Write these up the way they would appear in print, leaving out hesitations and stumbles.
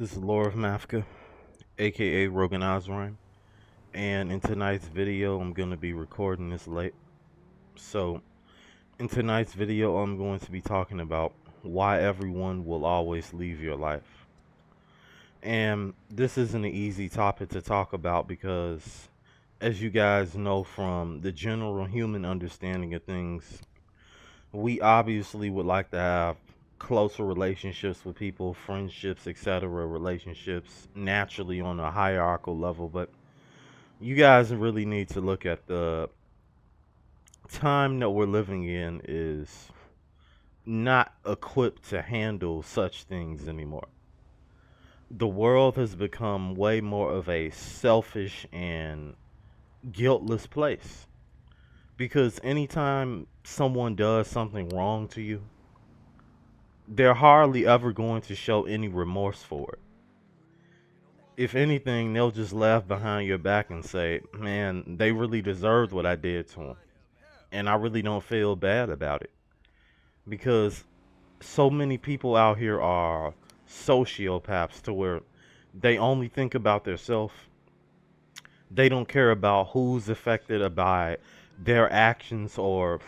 This is Laura of Mafka, aka Rogan Osrine, and in tonight's video, I'm going to be recording this late. So, in tonight's video, I'm going to be talking about why everyone will always leave your life. And this isn't an easy topic to talk about because, as you guys know from the general human understanding of things, we obviously would like to have closer relationships with people, friendships, etc., relationships naturally on a hierarchical level. But you guys really need to look at the time that we're living in is not equipped to handle such things anymore. The world has become way more of a selfish and guiltless place because anytime someone does something wrong to you, they're hardly ever going to show any remorse for it. If anything, they'll just laugh behind your back and say, man, they really deserved what I did to them. And I really don't feel bad about it. Because so many people out here are sociopaths to where they only think about themselves. They don't care about who's affected by their actions or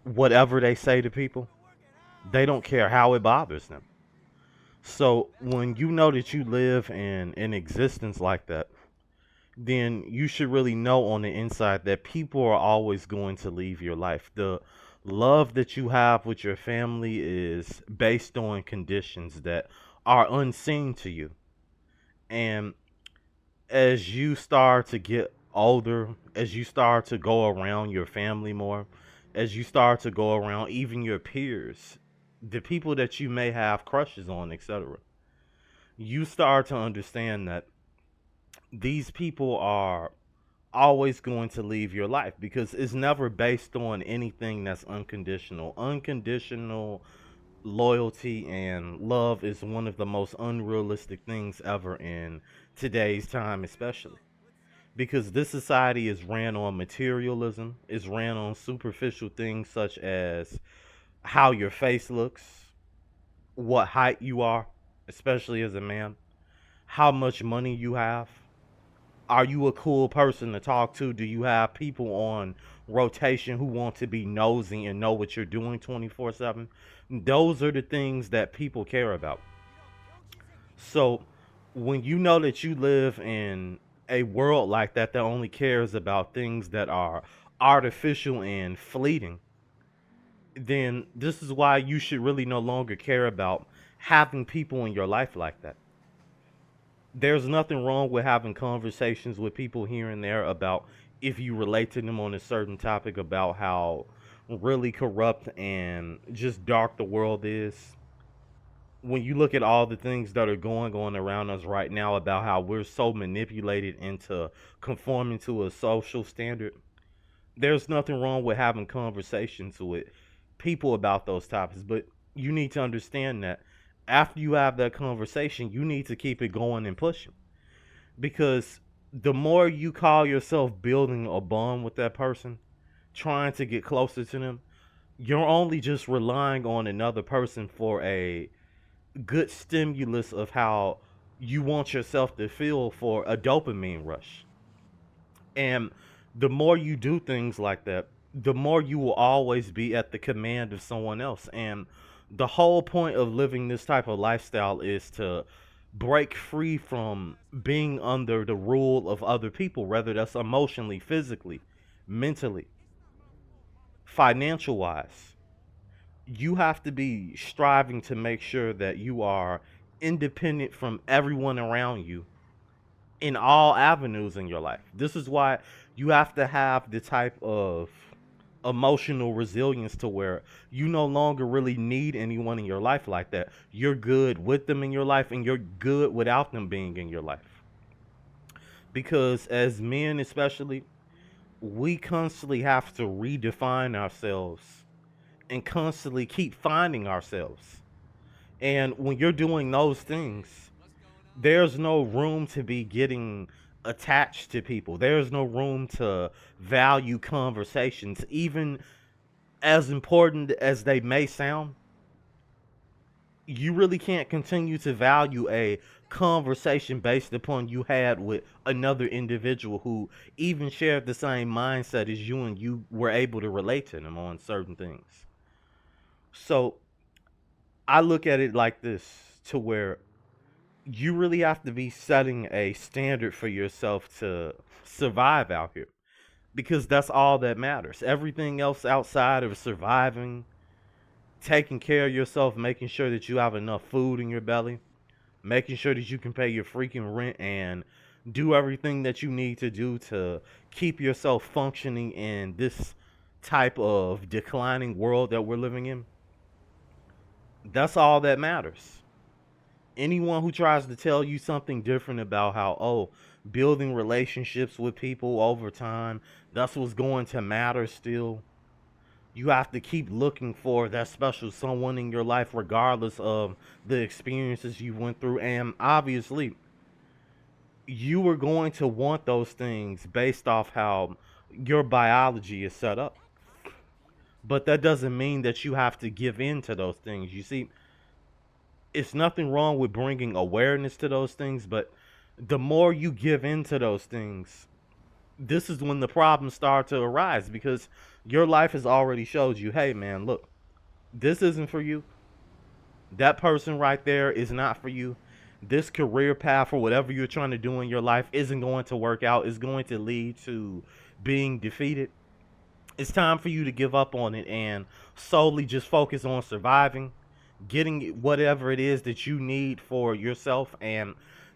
whatever they say to people. They don't care how it bothers them. So when you know that you live in an existence like that, then you should really know on the inside that people are always going to leave your life. The love that you have with your family is based on conditions that are unseen to you. And as you start to get older, as you start to go around your family more, as you start to go around even your peers, the people that you may have crushes on, etc., you start to understand that these people are always going to leave your life because it's never based on anything that's unconditional. Unconditional loyalty and love is one of the most unrealistic things ever in today's time, especially because this society is ran on materialism, is ran on superficial things such as how your face looks, what height you are, especially as a man, how much money you have. Are you a cool person to talk to? Do you have people on rotation who want to be nosy and know what you're doing 24/7? Those are the things that people care about. So when you know that you live in a world like that that only cares about things that are artificial and fleeting, then this is why you should really no longer care about having people in your life like that. There's nothing wrong with having conversations with people here and there about if you relate to them on a certain topic about how really corrupt and just dark the world is. When you look at all the things that are going on around us right now about how we're so manipulated into conforming to a social standard, there's nothing wrong with having conversations with people about those topics. But you need to understand that after you have that conversation, you need to keep it going and pushing. Because the more you call yourself building a bond with that person, trying to get closer to them, you're only just relying on another person for a good stimulus of how you want yourself to feel for a dopamine rush. And the more you do things like that, the more you will always be at the command of someone else. And the whole point of living this type of lifestyle is to break free from being under the rule of other people, whether that's emotionally, physically, mentally, financial wise. You have to be striving to make sure that you are independent from everyone around you in all avenues in your life. This is why you have to have the type of emotional resilience to where you no longer really need anyone in your life like that. You're good with them in your life and you're good without them being in your life. Because as men, especially, we constantly have to redefine ourselves and constantly keep finding ourselves. And when you're doing those things, there's no room to be getting attached to people. There's no room to value conversations, even as important as they may sound. You really can't continue to value a conversation based upon you had with another individual who even shared the same mindset as you, and you were able to relate to them on certain things. So I look at it like this, to where you really have to be setting a standard for yourself to survive out here, because that's all that matters. Everything else outside of surviving, taking care of yourself, making sure that you have enough food in your belly, making sure that you can pay your freaking rent and do everything that you need to do to keep yourself functioning in this type of declining world that we're living in. That's all that matters. Anyone who tries to tell you something different about how, oh, building relationships with people over time, that's what's going to matter still. You have to keep looking for that special someone in your life, regardless of the experiences you went through. And obviously, you are going to want those things based off how your biology is set up. But that doesn't mean that you have to give in to those things. You see, it's nothing wrong with bringing awareness to those things, but the more you give in to those things, this is when the problems start to arise, because your life has already showed you, hey man, look, this isn't for you. That person right there is not for you. This career path or whatever you're trying to do in your life isn't going to work out. It's going to lead to being defeated. It's time for you to give up on it and solely just focus on surviving, getting whatever it is that you need for yourself. And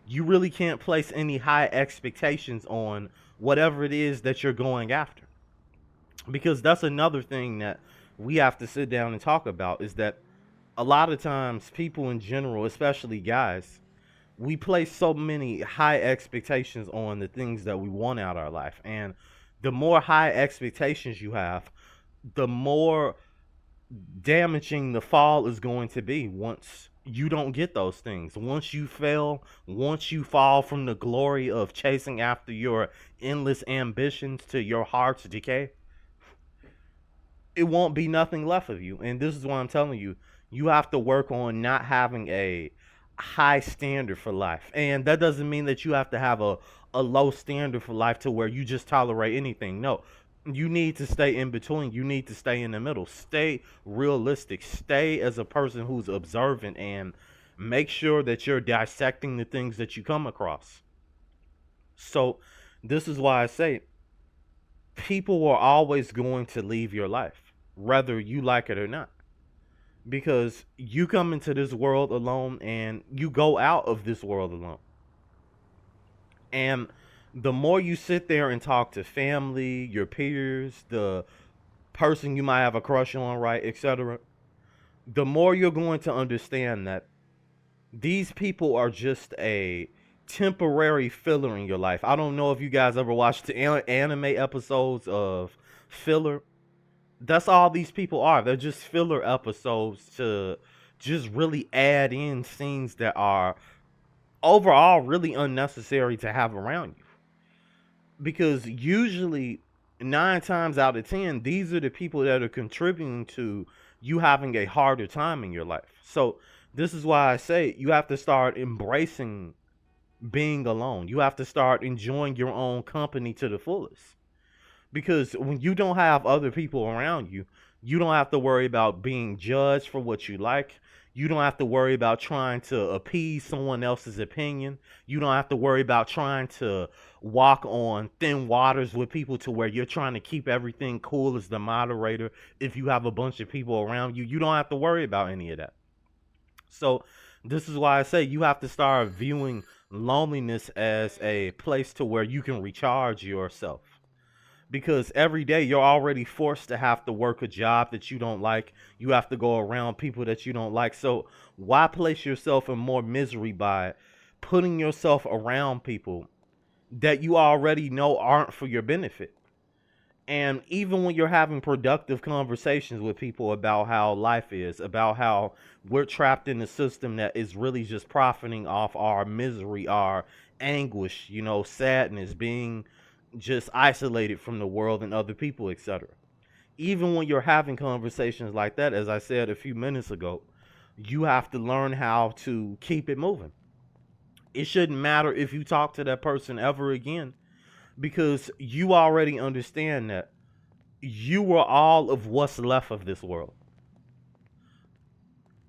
you really can't place any high expectations on whatever it is that you're going after, because that's another thing that we have to sit down and talk about, is that a lot of times people in general, especially guys, we place so many high expectations on the things that we want out of our life. And the more high expectations you have, the more damaging the fall is going to be once you don't get those things. Once you fail, once you fall from the glory of chasing after your endless ambitions to your heart's decay, it won't be nothing left of you. And this is what I'm telling you. You have to work on not having a high standard for life. And that doesn't mean that you have to have a low standard for life to where you just tolerate anything. No, you need to stay in between. You need to stay in the middle. Stay realistic. Stay as a person who's observant, and make sure that you're dissecting the things that you come across. So this is why I say people are always going to leave your life, whether you like it or not. Because you come into this world alone and you go out of this world alone. And the more you sit there and talk to family, your peers, the person you might have a crush on, right, etc., the more you're going to understand that these people are just a temporary filler in your life. I don't know if you guys ever watched the anime episodes of Filler. That's all these people are. They're just filler episodes to just really add in scenes that are overall really unnecessary to have around you. Because usually, 9 times out of 10, these are the people that are contributing to you having a harder time in your life. So this is why I say you have to start embracing being alone. You have to start enjoying your own company to the fullest. Because when you don't have other people around you, you don't have to worry about being judged for what you like. You don't have to worry about trying to appease someone else's opinion. You don't have to worry about trying to walk on thin waters with people to where you're trying to keep everything cool as the moderator. If you have a bunch of people around you, you don't have to worry about any of that. So this is why I say you have to start viewing loneliness as a place to where you can recharge yourself, because every day you're already forced to have to work a job that you don't like. You have to go around people that you don't like. So why place yourself in more misery by putting yourself around people that you already know aren't for your benefit? And even when you're having productive conversations with people about how life is, about how we're trapped in a system that is really just profiting off our misery, our anguish, sadness, being just isolated from the world and other people, etc. Even when you're having conversations like that, as I said a few minutes ago, you have to learn how to keep it moving. It shouldn't matter if you talk to that person ever again, because you already understand that you are all of what's left of this world.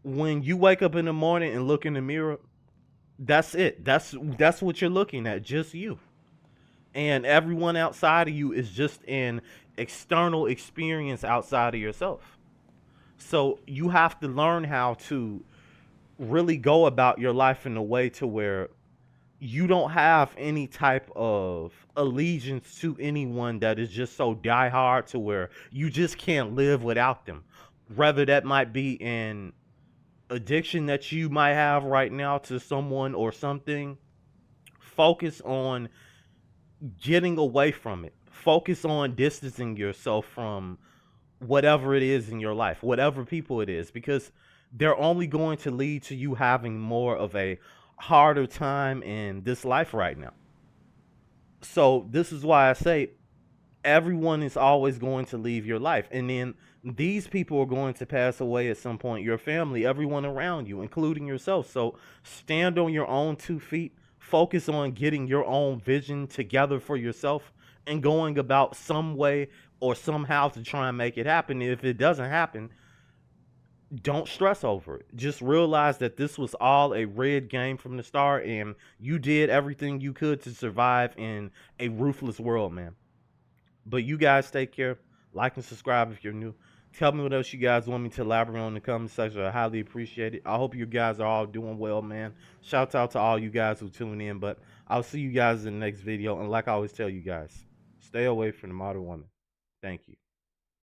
When you wake up in the morning and look in the mirror, that's it. That's what you're looking at, just you. And everyone outside of you is just an external experience outside of yourself. So you have to learn how to really go about your life in a way to where you don't have any type of allegiance to anyone that is just so diehard to where you just can't live without them. Whether that might be an addiction that you might have right now to someone or something, focus on getting away from it. Focus on distancing yourself from whatever it is in your life, whatever people it is, because they're only going to lead to you having more of a harder time in this life right now. So this is why I say everyone is always going to leave your life. And then these people are going to pass away at some point. Your family, everyone around you, including yourself. So stand on your own 2 feet. Focus on getting your own vision together for yourself and going about some way or somehow to try and make it happen. If it doesn't happen, don't stress over it. Just realize that this was all a rigged game from the start, and you did everything you could to survive in a ruthless world, man. But you guys take care. Like and subscribe if you're new. Tell me what else you guys want me to elaborate on in the comment section. I highly appreciate it. I hope you guys are all doing well, man. Shout out to all you guys who tune in. But I'll see you guys in the next video. And like I always tell you guys, stay away from the modern woman. Thank you.